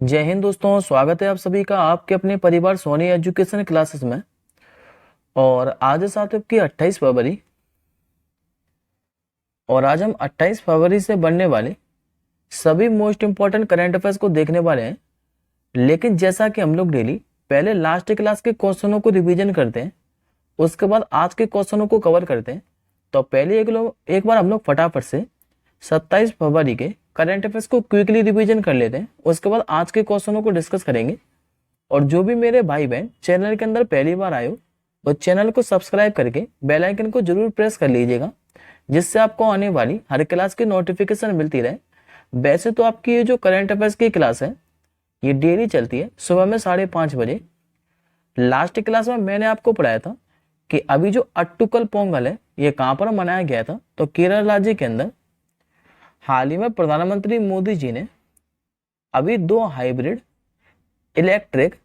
जय हिंद दोस्तों, स्वागत है आप सभी का आपके अपने परिवार सोनी एजुकेशन क्लासेस में। और आज है साथ आपकी 28 फरवरी। और आज हम 28 फरवरी से बनने वाले सभी मोस्ट इंपॉर्टेंट करंट अफेयर्स को देखने वाले हैं। लेकिन जैसा कि हम लोग डेली पहले लास्ट क्लास के क्वेश्चनों को रिवीजन करते हैं, उसके बाद आज के क्वेश्चनों को कवर करते हैं। तो पहले एक बार हम लोग फटाफट से 27 फरवरी के करंट अफेयर्स को क्विकली रिवीजन कर लेते हैं। उसके बाद आज के क्वेश्चनों को डिस्कस करेंगे। और जो भी मेरे भाई बहन चैनल के अंदर पहली बार आए हो, वो चैनल को सब्सक्राइब करके बेल आइकन को जरूर प्रेस कर लीजिएगा, जिससे आपको आने वाली हर क्लास की नोटिफिकेशन मिलती रहे। वैसे तो आपकी ये जो करंट अफेयर्स की क्लास है, ये डेली चलती है सुबह में 5:30 बजे। लास्ट क्लास में मैंने आपको पढ़ाया था कि अभी जो अट्टुकल पोंगल है, ये कहाँ पर मनाया गया था, तो केरल राज्य के अंदर। हाल ही में प्रधानमंत्री मोदी जी ने अभी 2 हाइब्रिड इलेक्ट्रिक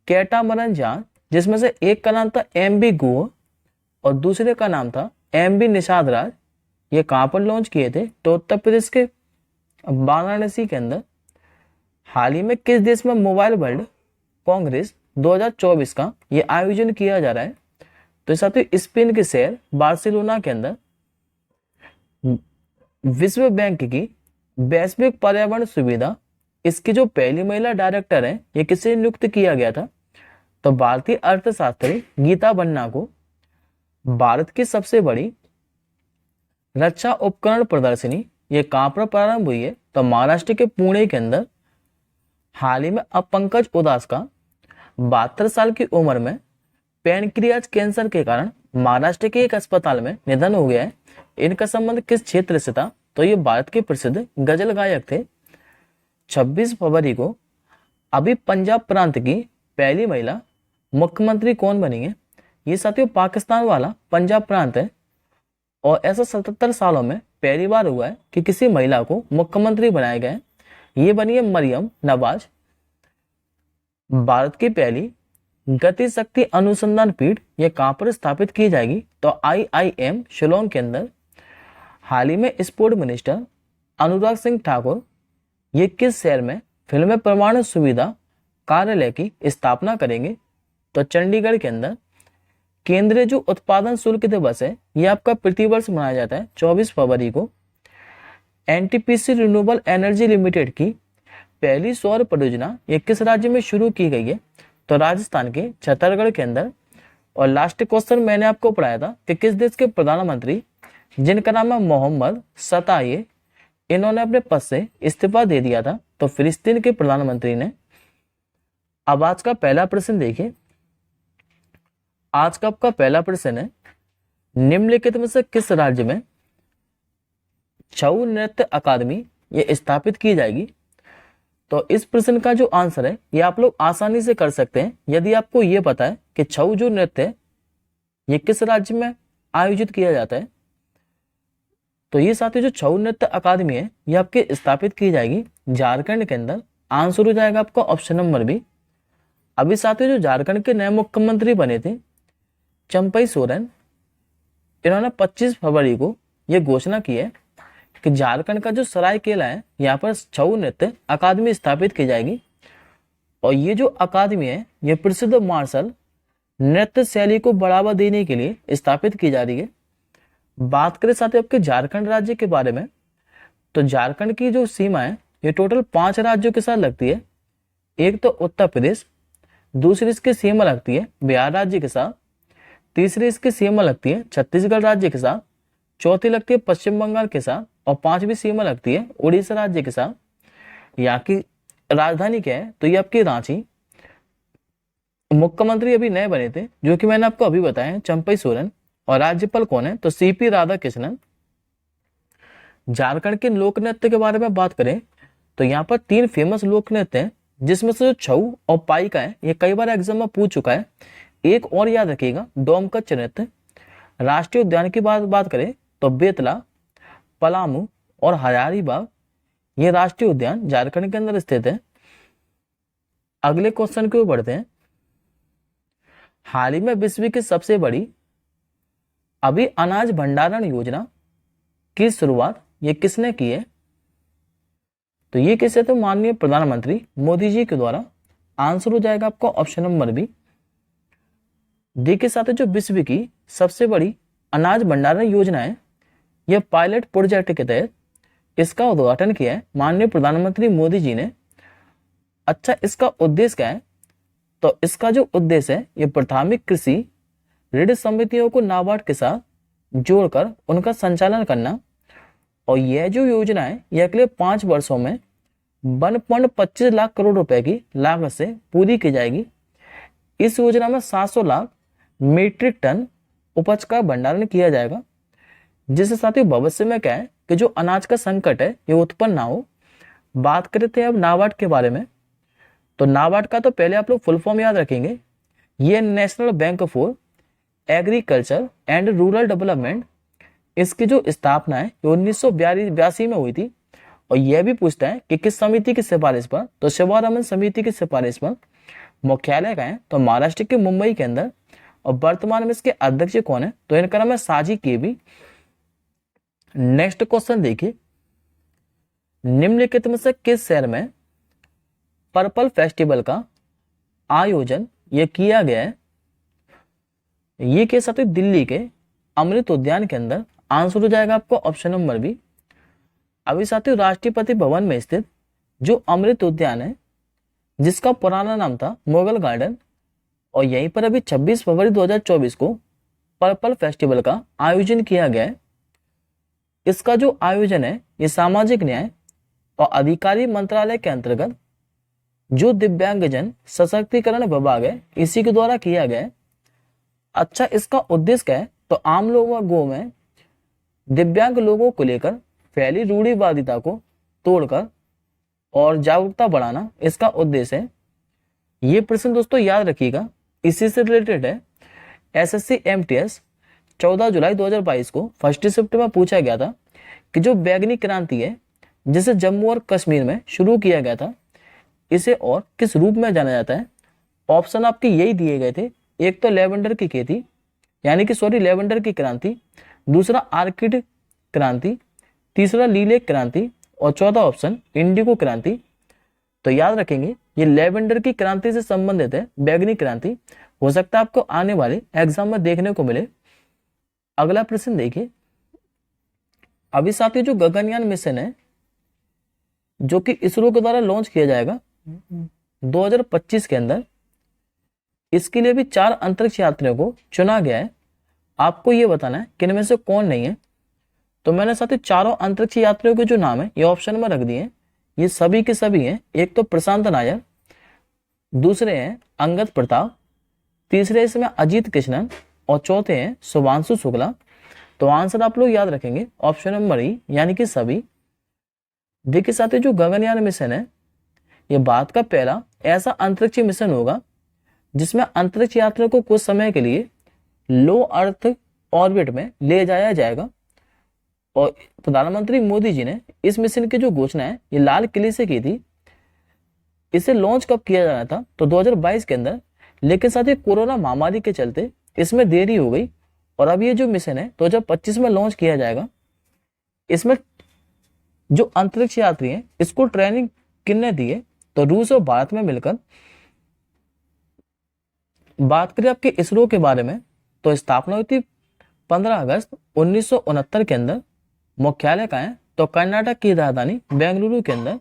कैटामरन जहाज, जिसमें से एक का नाम था MV गुह और दूसरे का नाम था MV निषाद राज, ये कहाँ पर लॉन्च किए थे, तो उत्तर प्रदेश के वाराणसी के अंदर। हाल ही में किस देश में मोबाइल वर्ल्ड कांग्रेस 2024 का ये आयोजन किया जा रहा है, तो साथ ही स्पेन के शहर बार्सिलोना के अंदर। विश्व बैंक की वैश्विक पर्यावरण सुविधा, इसकी जो पहली महिला डायरेक्टर है, ये किसे नियुक्त किया गया था, तो भारतीय अर्थशास्त्री गीता बन्ना को। भारत की सबसे बड़ी रक्षा उपकरण प्रदर्शनी ये कहां पर प्रारंभ हुई है, तो महाराष्ट्र के पुणे के अंदर। हाल ही में अब पंकज उदास का 72 साल की उम्र में पैनक्रियाज कैंसर के कारण महाराष्ट्र के एक अस्पताल में निधन हो गया है। इनका संबंध किस क्षेत्र से था, तो ये भारत के प्रसिद्ध गजल गायक थे। 26 फरवरी को अभी पंजाब प्रांत की पहली महिला मुख्यमंत्री कौन बनी है, ये साथियों पाकिस्तान वाला पंजाब प्रांत है। और ऐसा 77 सालों में पहली बार हुआ है कि किसी महिला को मुख्यमंत्री बनाया गया है। ये बनी है मरियम नवाज। भारत की पहली गति शक्ति अनुसंधान पीठ ये कहां पर स्थापित की जाएगी, तो IIM शिलोंग के अंदर। हाल ही में स्पोर्ट मिनिस्टर अनुराग सिंह ठाकुर ये किस शहर में फिल्म प्रमाणन सुविधा कार्यालय की स्थापना करेंगे, तो चंडीगढ़ के अंदर। केंद्रीय जो उत्पादन शुल्क दिवस है, ये आपका प्रतिवर्ष मनाया जाता है 24 फरवरी को। NTPC रिन्यूएबल एनर्जी लिमिटेड की पहली सौर परियोजना ये किस राज्य में शुरू की गई है, तो राजस्थान के छत्तीसगढ़ के अंदर। और लास्ट क्वेश्चन मैंने आपको पढ़ाया था कि किस देश के प्रधानमंत्री, जिनका नाम है मोहम्मद सताये, इन्होंने अपने पद से इस्तीफा दे दिया था, तो फिलिस्तीन के प्रधानमंत्री ने। अब आज का पहला प्रश्न देखिए। आज का आपका पहला प्रश्न है, निम्नलिखित में से किस राज्य में छऊ नृत्य अकादमी ये स्थापित की जाएगी, तो इस प्रश्न का जो आंसर है, ये आप लोग आसानी से कर सकते हैं यदि आपको ये पता है कि छऊ जो नृत्य है ये किस राज्य में आयोजित किया जाता है। तो ये साथी जो छऊ नृत्य अकादमी है, ये आपकी स्थापित की जाएगी झारखंड के अंदर। आंसर हो जाएगा आपका ऑप्शन नंबर बी। अभी साथी जो झारखंड के नए मुख्यमंत्री बने थे चंपई सोरेन, इन्होंने 25 फरवरी को यह घोषणा की है कि झारखंड का जो सरायकेला है, यहाँ पर छऊ नृत्य अकादमी स्थापित की जाएगी। और ये जो अकादमी है, ये प्रसिद्ध मार्शल नृत्य शैली को बढ़ावा देने के लिए स्थापित की जा रही है। बात करें साथ आपके झारखंड राज्य के बारे में, तो झारखंड की जो सीमा है, ये टोटल 5 राज्यों के साथ लगती है। एक तो उत्तर प्रदेश, दूसरी इसकी सीमा लगती है बिहार राज्य के साथ, तीसरी इसकी सीमा लगती है छत्तीसगढ़ राज्य के साथ, चौथी लगती है पश्चिम बंगाल के साथ, और 5वीं सीमा लगती है उड़ीसा राज्य के साथ। यहाँ की राजधानी क्या है, तो ये आपकी रांची। मुख्यमंत्री अभी नए बने थे, जो कि मैंने आपको अभी बताया, चंपई सोरेन। और राज्यपाल कौन है, तो CP राधाकृष्णन। झारखंड के लोक नृत्य के बारे में बात करें, तो यहाँ पर 3 फेमस लोक नृत्य हैं, जिसमें से जो छऊ और पाइका है, ये कई बार एग्जाम में पूछ चुका है। एक और याद रखिएगा, डोमकच नृत्य। राष्ट्रीय उद्यान की बात करें, तो बेतला, पलामू और हजारीबाग ये राष्ट्रीय उद्यान झारखंड के अंदर स्थित है। अगले क्वेश्चन की ओर बढ़ते हैं। हाल ही में विश्व की सबसे बड़ी अभी अनाज भंडारण योजना की शुरुआत ये किसने की है, तो ये कैसे, तो माननीय प्रधानमंत्री मोदी जी के द्वारा। आंसर हो जाएगा आपका ऑप्शन नंबर बी। देखिए साथियों, जो विश्व की सबसे बड़ी अनाज भंडारण योजना है, यह पायलट प्रोजेक्ट के तहत इसका उद्घाटन किया है माननीय प्रधानमंत्री मोदी जी ने। अच्छा, इसका उद्देश्य क्या है, तो इसका जो उद्देश्य है, ये प्राथमिक कृषि ऋण समितियों को नाबार्ड के साथ जोड़कर उनका संचालन करना। और यह जो योजना है, यह अगले 5 वर्षों में 1.25 लाख करोड़ रुपए की लागत से पूरी की जाएगी। इस योजना में 700 लाख मीट्रिक टन उपज का भंडारण किया जाएगा, जिससे साथियों भविष्य में क्या है कि जो अनाज का संकट है ये उत्पन्न ना हो। बात करते हैं अब नाबार्ड के बारे में। तो नाबार्ड का तो पहले आप लोग फुल फॉर्म याद रखेंगे, ये national bank for agriculture and rural development. इसकी जो स्थापना है 1982 में हुई थी। और यह भी पूछता है कि किस समिति की सिफारिश पर, तो सेवा रमन समिति की सिफारिश पर। मुख्यालय का है तो महाराष्ट्र के मुंबई के अंदर। और वर्तमान में इसके अध्यक्ष कौन है, तो इनका नाम है साजी केबी। नेक्स्ट क्वेश्चन देखिए, निम्नलिखित में से किस शहर में पर्पल फेस्टिवल का आयोजन यह किया गया है। ये के साथ दिल्ली के अमृत उद्यान के अंदर। आंसर हो जाएगा आपको ऑप्शन नंबर बी। अभी साथियों, राष्ट्रपति भवन में स्थित जो अमृत उद्यान है, जिसका पुराना नाम था मुगल गार्डन, और यहीं पर अभी 26 फरवरी 2024 को पर्पल फेस्टिवल का आयोजन किया गया है। इसका जो आयोजन है, ये सामाजिक न्याय और अधिकारी मंत्रालय के अंतर्गत जो दिव्यांगजन सशक्तिकरण विभाग है, इसी के द्वारा किया गया है। अच्छा, इसका उद्देश्य क्या है, तो आम लोगों में दिव्यांग लोगों को लेकर फैली रूढ़िवादिता को तोड़कर और जागरूकता बढ़ाना इसका उद्देश्य है। ये प्रश्न दोस्तों याद रखिएगा, इसी से रिलेटेड है। एसएससी एमटीएस 14 जुलाई 2022 को फर्स्ट शिफ्ट में पूछा गया था कि जो बैगनी क्रांति है, जिसे जम्मू और कश्मीर में शुरू किया गया था, इसे और किस रूप में जाना जाता है। ऑप्शन आपके यही दिए गए थे, एक तो लेवेंडर की खेती यानी कि लेवेंडर की क्रांति, दूसरा आर्किड क्रांति, तीसरा लीलेक क्रांति, और चौथा ऑप्शन इंडिगो क्रांति। तो याद रखेंगे, ये लेवेंडर की क्रांति से संबंधित है, बैगनी क्रांति। हो सकता है आपको आने वाले एग्जाम में देखने को मिले। अगला प्रश्न देखिए, अभी साथियों जो गगनयान मिशन है, जो कि इसरो के द्वारा लॉन्च किया जाएगा 2025 के अंदर, इसके लिए भी 4 अंतरिक्ष यात्रियों को चुना गया है। आपको ये बताना है कि इनमें से कौन नहीं है। तो मैंने साथियों चारों अंतरिक्ष यात्रियों के जो नाम है ये ऑप्शन में रख दिए हैं। ये सभी के सभी हैं। एक तो प्रशांत नायर, दूसरे हैं अंगद प्रताप, तीसरे इसमें अजीत कृष्णन, और चौथे हैं शुभांशु शुक्ला। तो आंसर आप लोग याद रखेंगे ऑप्शन नंबर ई, यानी कि सभी। देखिए साथियों, जो गगनयान मिशन है, ये भारत का पहला ऐसा अंतरिक्ष मिशन होगा जिसमें अंतरिक्ष यात्रियों को कुछ समय के लिए लो अर्थ ऑर्बिट में ले जाया जाएगा। और प्रधानमंत्री मोदी जी ने इस मिशन की जो घोषणा है, ये लाल किले से की थी। इसे लॉन्च कब किया जाना था, तो 2022 के अंदर। लेकिन साथ ही कोरोना महामारी के चलते इसमें देरी हो गई, और अब ये जो मिशन है 2025 में लॉन्च किया जाएगा। इसमें जो अंतरिक्ष यात्री हैं, इसको ट्रेनिंग किसने दी है, तो रूस और भारत में मिलकर। बात करें आपके इसरो के बारे में, तो स्थापना हुई थी 15 अगस्त 1969 के अंदर। मुख्यालय कहाँ है, तो कर्नाटक की राजधानी बेंगलुरु के अंदर।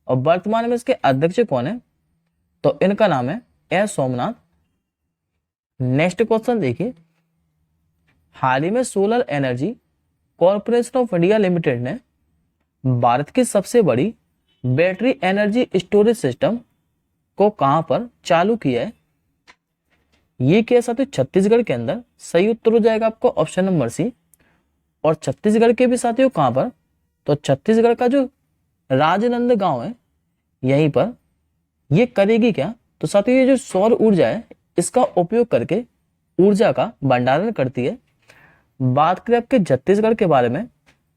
और वर्तमान में इसके अध्यक्ष कौन है, तो इनका नाम है एस सोमनाथ। नेक्स्ट क्वेश्चन देखिए, हाल ही में solar energy corporation of India limited ने भारत की सबसे बड़ी बैटरी एनर्जी स्टोरेज सिस्टम को कहां पर चालू किया है। ये क्या साथियों, छत्तीसगढ़ के अंदर। सही उत्तर हो जाएगा आपको ऑप्शन नंबर सी। और छत्तीसगढ़ के भी साथियों कहां पर, तो छत्तीसगढ़ का जो राजनांदगांव है, यहीं पर। ये करेगी क्या, तो साथियों ये जो सौर ऊर्जा है, इसका उपयोग करके ऊर्जा का भंडारण करती है। बात करें आपके छत्तीसगढ़ के बारे में,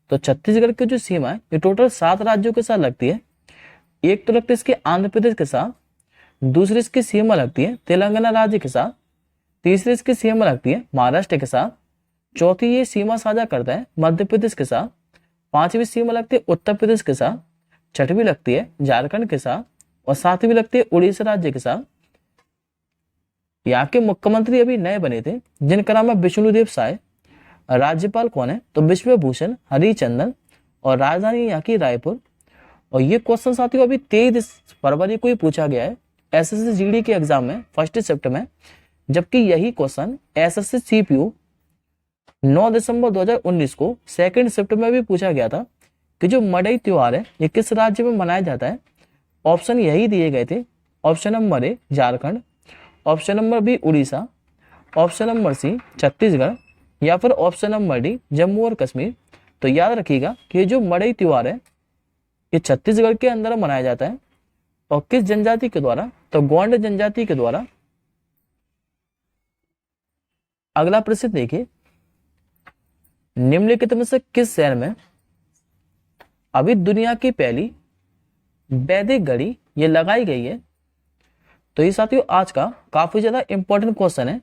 तो छत्तीसगढ़ की जो सीमा है, ये टोटल 7 राज्यों के साथ लगती है। एक तो लगती है इसके आंध्र प्रदेश के साथ, दूसरी इसकी सीमा लगती है तेलंगाना राज्य के साथ, तीसरी इसकी सीमा लगती है महाराष्ट्र के साथ, चौथी ये सीमा साझा करता है मध्य प्रदेश के साथ, पांचवी सीमा लगती है उत्तर प्रदेश के साथ, छठवीं लगती है झारखंड के साथ और सातवीं लगती है उड़ीसा राज्य के साथ। यहाँ के मुख्यमंत्री अभी नए बने थे जिनका नाम है विष्णुदेव साय। राज्यपाल कौन है? तो विश्वभूषण हरिचंदन और राजधानी यहाँ की रायपुर। और ये क्वेश्चन साथियों अभी 23 फरवरी को ही पूछा गया है एसएससी जीडी के एग्जाम में फर्स्ट शिफ्ट में, जबकि यही क्वेश्चन एसएससी सीपीयू 9 दिसंबर 2019 को सेकंड शिफ्ट में भी पूछा गया था कि जो मड़ई त्योहार है ये किस राज्य में मनाया जाता है। ऑप्शन यही दिए गए थे, option number A Jharkhand, option number B Orissa, option number C Chhattisgarh या फिर ऑप्शन नंबर डी जम्मू और कश्मीर। तो याद रखिएगा कि जो मड़ई त्योहार है ये छत्तीसगढ़ के अंदर मनाया जाता है और किस जनजाति के द्वारा? तो गोंड जनजाति के द्वारा। अगला प्रश्न देखिए, निम्नलिखित में से किस शहर में अभी दुनिया की पहली वैदिक घड़ी ये लगाई गई है? तो ये साथियों आज का काफी ज्यादा इंपॉर्टेंट क्वेश्चन है,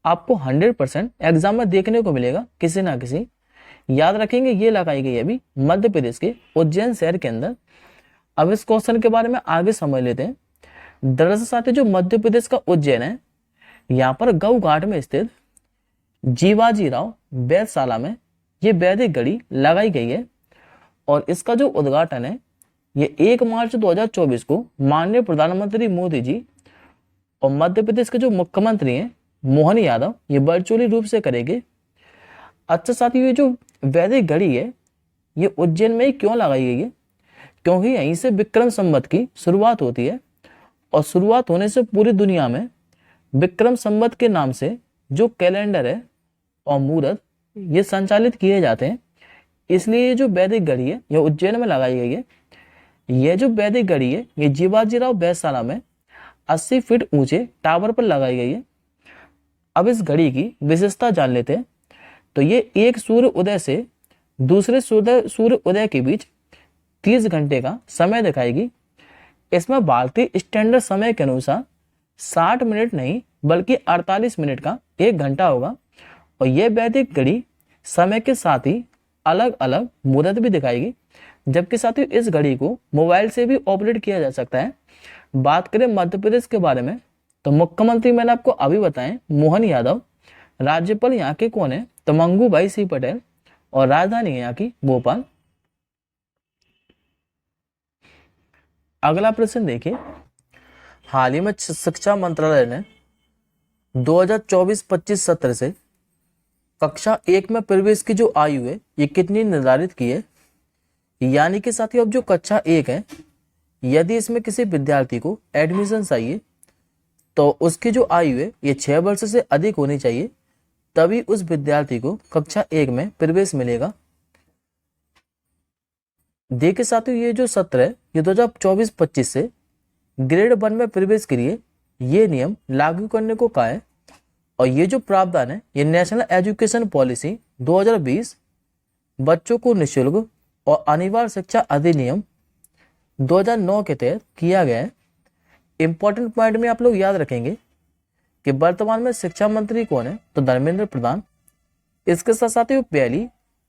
आपको 100% एग्जाम में देखने को मिलेगा किसी ना किसी। याद रखेंगे ये लगाई गई अभी मध्य प्रदेश के उज्जैन शहर के अंदर। अब इस क्वेश्चन के बारे में आगे समझ लेते हैं। दरअसल साथियों जो मध्य प्रदेश का उज्जैन है, यहाँ पर गऊ घाट में स्थित जीवाजीराव वेधशाला में ये वैदिक घड़ी लगाई गई है और इसका जो उद्घाटन है ये 1 मार्च 2024 को माननीय प्रधानमंत्री मोदी जी और मध्य प्रदेश के जो मुख्यमंत्री हैं मोहन यादव ये वर्चुअली रूप से करेंगे। अच्छा साथियों ये जो वैदिक घड़ी है ये उज्जैन में ही क्यों लगाई गई है? क्योंकि यहीं से विक्रम संवत की शुरुआत होती है और शुरुआत होने से पूरी दुनिया में विक्रम संवत के नाम से जो कैलेंडर है और मुहूर्त ये संचालित किए जाते हैं। इसलिए ये जो वैदिक घड़ी है ये उज्जैन में लगाई गई है। ये जो वैदिक घड़ी है ये जीवाजीराव वेधशाला में 80 फीट ऊंचे टावर पर लगाई गई है। अब इस घड़ी की विशेषता जान लेते हैं। तो ये एक सूर्य उदय से दूसरे सूर्य उदय के बीच 30 घंटे का समय दिखाएगी। इसमें भारतीय स्टैंडर्ड समय के अनुसार 60 मिनट नहीं बल्कि 48 मिनट का 1 घंटा होगा। और यह वैदिक घड़ी समय के साथ ही अलग अलग मुहूर्त भी दिखाएगी, जबकि साथियों इस घड़ी को मोबाइल से भी ऑपरेट किया जा सकता है। बात करें मध्य प्रदेश के बारे में तो मुख्यमंत्री मैंने आपको अभी बताएं मोहन यादव, राज्यपाल यहाँ के कौन है? तो मंगूभाई सिंह पटेल और राजधानी है यहाँ की भोपाल। अगला प्रश्न देखिए, हाल ही में शिक्षा मंत्रालय ने 2024-25 सत्र से कक्षा 1 में प्रवेश की जो आयु है ये कितनी निर्धारित की है? यानी कि साथियों अब जो कक्षा 1 है यदि इसमें किसी विद्यार्थी को एडमिशन चाहिए तो उसकी जो आयु है ये 6 वर्ष से अधिक होनी चाहिए, तभी उस विद्यार्थी को कक्षा 1 में प्रवेश मिलेगा। देखिए साथियों ये जो सत्र है ये 2024-25 से ग्रेड 1 में प्रवेश के लिए ये नियम लागू करने को कहा है। और ये जो प्रावधान है ये नेशनल एजुकेशन पॉलिसी 2020, बच्चों को निःशुल्क और अनिवार्य शिक्षा अधिनियम 2009 के तहत किया गया है। इंपॉर्टेंट पॉइंट में आप लोग याद रखेंगे कि वर्तमान में शिक्षा मंत्री कौन है? तो धर्मेंद्र प्रधान। इसके साथ साथ पहली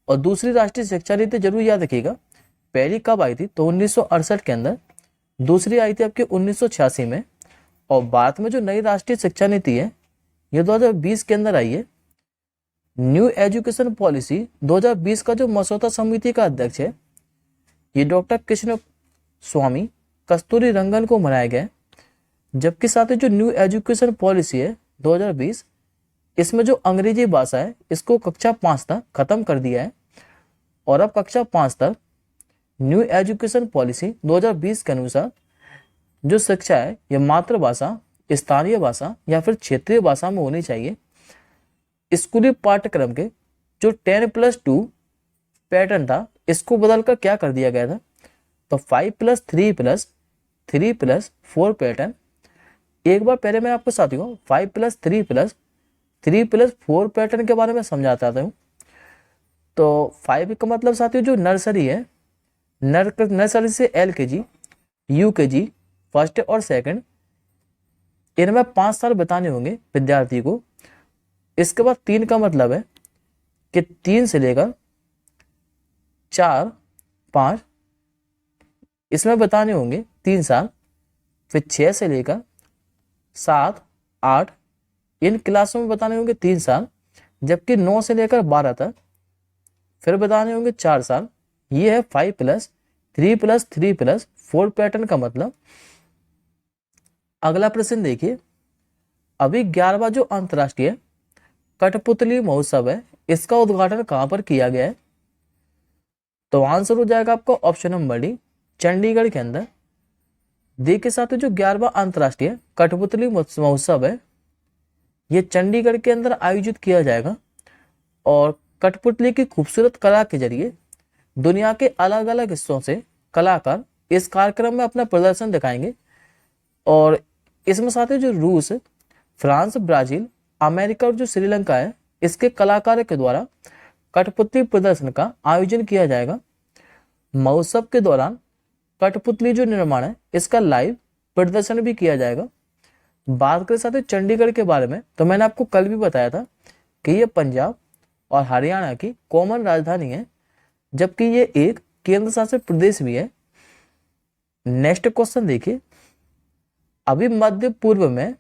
और दूसरी राष्ट्रीय शिक्षा नीति जरूर याद रखिएगा। पहली कब आई थी? तो 1968 के अंदर। दूसरी आई थी आपके 1986 में। और भारत में जो नई राष्ट्रीय शिक्षा नीति है ये 2020 के अंदर आई है। न्यू एजुकेशन पॉलिसी 2020 का जो मसौदा समिति का अध्यक्ष है ये डॉक्टर कृष्ण स्वामी कस्तूरी रंगन को बनाया गया है। जबकि साथ ही जो न्यू एजुकेशन पॉलिसी है 2020 इसमें जो अंग्रेजी भाषा है इसको कक्षा 5 तक खत्म कर दिया है। और अब कक्षा 5 तक न्यू एजुकेशन पॉलिसी 2020 के अनुसार जो शिक्षा है ये मातृभाषा, स्थानीय भाषा या फिर क्षेत्रीय भाषा में होनी चाहिए। स्कूली पाठ्यक्रम के जो 10+2 पैटर्न था इसको बदलकर क्या कर दिया गया था? तो 5+3+3+4 पैटर्न। एक बार पहले मैं आपको साथियों 5+3+3+4 पैटर्न के बारे में समझाता हूँ। तो 5 का मतलब साथियों जो नर्सरी है, नर्सरी से LKG, UKG फर्स्ट और सेकंड, इनमें 5 साल बिताने होंगे विद्यार्थी को। इसके बाद 3 का मतलब है कि 3 से लेकर 4, 5 इसमें बताने होंगे 3 साल, फिर 6 से लेकर 7, 8 इन क्लासों में बताने होंगे 3 साल, जबकि 9 से लेकर 12 तक फिर बताने होंगे 4 साल। ये है 5+3+3+4 पैटर्न का मतलब। अगला प्रश्न देखिए, अभी 11वां जो अंतर्राष्ट्रीय कठपुतली महोत्सव है, इसका उद्घाटन कहां पर किया गया है? तो आंसर हो जाएगा आपका ऑप्शन नंबर डी, चंडीगढ़ के अंदर। देखिए साथियों, जो 11वां अंतर्राष्ट्रीय कठपुतली महोत्सव है, ये चंडीगढ़ के अंदर आयोजित किया जाएगा और कठपुतली की खूबसूरत कला के जरिए दुनिया के अलग अलग हिस्सों से कलाकार इस कार्यक्रम में अपना प्रदर्शन दिखाएंगे। और इसमें साथियों जो रूस, फ्रांस, ब्राजील, अमेरिका और जो श्रीलंका है, इसके कलाकारों के द्वारा कठपुतली प्रदर्शन का आयोजन किया जाएगा। महोत्सव के दौरान कठपुतली जो निर्माण है, इसका लाइव प्रदर्शन भी किया जाएगा। बात करें साथियों चंडीगढ़ के बारे में, तो मैंने आपको कल भी बताया था कि ये पंजाब और हरियाणा की कॉमन राजधानी है, जबकि ये एक केंद्र शासित प्रदेश भी है। नेक्स्ट क्वेश्चन देखिए, अभी मध्य पूर्व में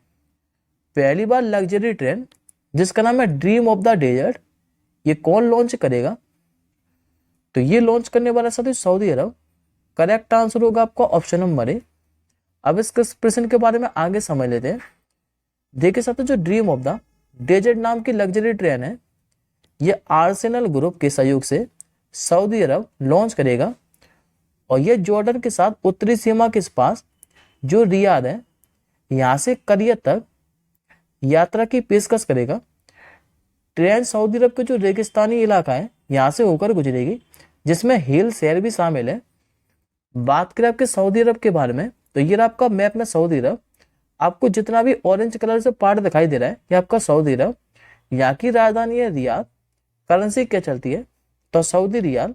पहली बार लग्जरी ट्रेन जिसका नाम है ड्रीम ऑफ द डेजर्ट, ये कौन लॉन्च करेगा? तो ये लॉन्च करने वाला साथियों सऊदी अरब। करेक्ट आंसर होगा आपका ऑप्शन नंबर ए। अब इस प्रश्न के बारे में आगे समझ लेते हैं। देखिए साथियों, जो ड्रीम ऑफ द डेजर्ट नाम की लग्जरी ट्रेन है, ये आर्सेनल ग्रुप के सहयोग से सऊदी अरब लॉन्च करेगा और ये जॉर्डन के साथ उत्तरी सीमा के पास जो रियाद है, यहाँ से करियत तक यात्रा की पेशकश करेगा। ट्रेन सऊदी अरब के जो रेगिस्तानी इलाका है, यहाँ से होकर गुजरेगी, जिसमें हिल शहर भी शामिल है। बात करें आपके सऊदी अरब के बारे में, तो ये आपका मैप में सऊदी अरब, आपको जितना भी ऑरेंज कलर से पार्ट दिखाई दे रहा है, ये आपका सऊदी अरब। यहाँ की राजधानी है रियाद। करेंसी क्या चलती है? तो सऊदी रियाल।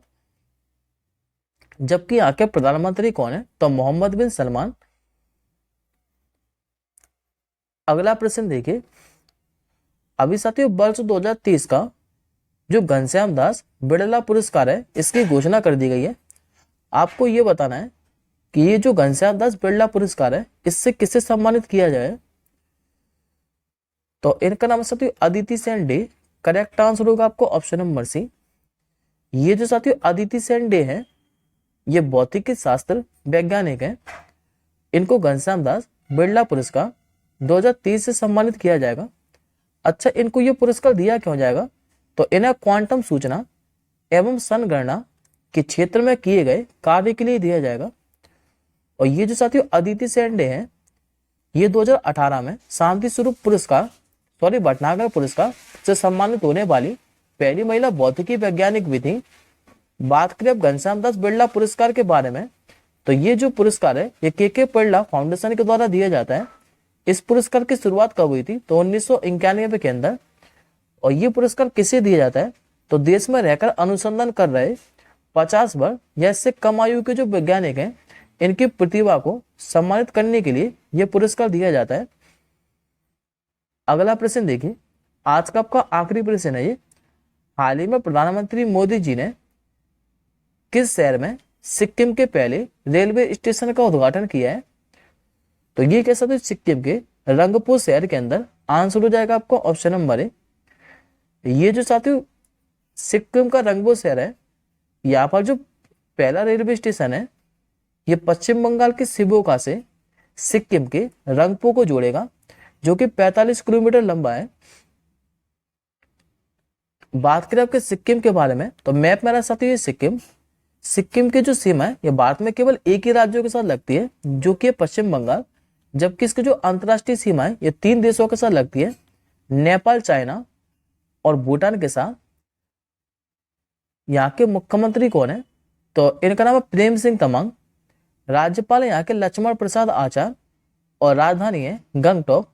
जबकि यहाँ के प्रधानमंत्री कौन है? तो मोहम्मद बिन सलमान। अगला प्रश्न देखिए, अभी साथियों वर्ष 2030 का जो घनश्याम दास बिड़ला पुरस्कार है, इसकी घोषणा कर दी गई है। आपको ये बताना है कि ये जो घनश्याम दास बिड़ला पुरस्कार है, इससे किसे सम्मानित किया जाए? तो इनका नाम साथियों Aditi Sen day. Correct answer होगा आपको ऑप्शन नंबर सी। ये जो साथियों अदिति सेन डे है, ये भौतिकी शास्त्र वैज्ञानिक है। इनको घनश्याम दास बिड़ला पुरस्कार 2030 से सम्मानित किया जाएगा। अच्छा, इनको ये पुरस्कार दिया क्यों जाएगा? तो इन्हें क्वांटम सूचना एवं संगणना के क्षेत्र में किए गए कार्य के लिए दिया जाएगा। और ये जो साथियों अदिति सेन डे है, ये 2018 में शांति स्वरूप पुरस्कार भटनागर पुरस्कार से सम्मानित होने वाली पहली महिला भौतिकी वैज्ञानिक भी थी। बात करें अब घनश्याम दास बिड़ला पुरस्कार के बारे में, तो ये जो पुरस्कार है, ये के बिड़ला फाउंडेशन के द्वारा दिया जाता है। इस पुरस्कार की शुरुआत कब हुई थी? तो 1991 के अंदर। और ये पुरस्कार किसे दिया जाता है? तो देश में रहकर अनुसंधान कर रहे 50 वर्ष या इससे कम आयु के जो वैज्ञानिक हैं, इनकी प्रतिभा को सम्मानित करने के लिए यह पुरस्कार दिया जाता है। अगला प्रश्न देखिए, आज का आपका आखिरी प्रश्न है ये। हाल ही में प्रधानमंत्री मोदी जी ने किस शहर में सिक्किम के पहले रेलवे स्टेशन का उद्घाटन किया है? तो ये कैसा? तो सिक्किम के रंगपुर शहर के अंदर। आंसर हो जाएगा आपका ऑप्शन नंबर ए। ये जो साथियों सिक्किम का रंगपुर शहर है, यहाँ पर जो पहला रेलवे स्टेशन है, ये पश्चिम बंगाल के शिवोगा से सिक्किम के रंगपुर को जोड़ेगा, जो कि 45 किलोमीटर लंबा है। बात करें आपके सिक्किम के बारे में, तो मैप मेरा साथियों ये सिक्किम की जो सीमा है, ये भारत में केवल एक ही राज्यों के साथ लगती है, जो कि पश्चिम बंगाल। जबकि इसकी जो अंतर्राष्ट्रीय सीमा है, ये 3 देशों के साथ लगती है, नेपाल, चाइना और भूटान के साथ। यहाँ के मुख्यमंत्री कौन है? तो इनका नाम है प्रेम सिंह तमांग। राज्यपाल है यहाँ के लक्ष्मण प्रसाद आचार्य और राजधानी है गंगटोक।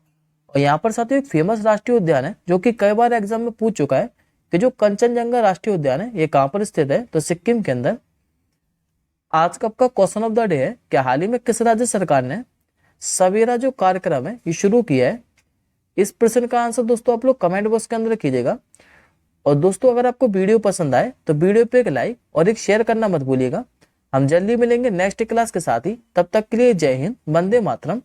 और यहाँ पर साथियों एक फेमस राष्ट्रीय उद्यान है, जो कि कई बार एग्जाम में पूछ चुका है कि जो कंचनजंगा राष्ट्रीय उद्यान है, ये कहाँ पर स्थित है? तो सिक्किम के अंदर। आज का आपका क्वेश्चन ऑफ द डे है कि हाल ही में किस राज्य सरकार ने सवेरा जो कार्यक्रम है ये शुरू किया है? इस प्रश्न का आंसर दोस्तों आप लोग कमेंट बॉक्स के अंदर कीजिएगा। और दोस्तों अगर आपको वीडियो पसंद आए तो वीडियो पे एक लाइक और एक शेयर करना मत भूलिएगा। हम जल्दी मिलेंगे नेक्स्ट क्लास के साथ ही, तब तक के लिए जय हिंद, वंदे मातरम।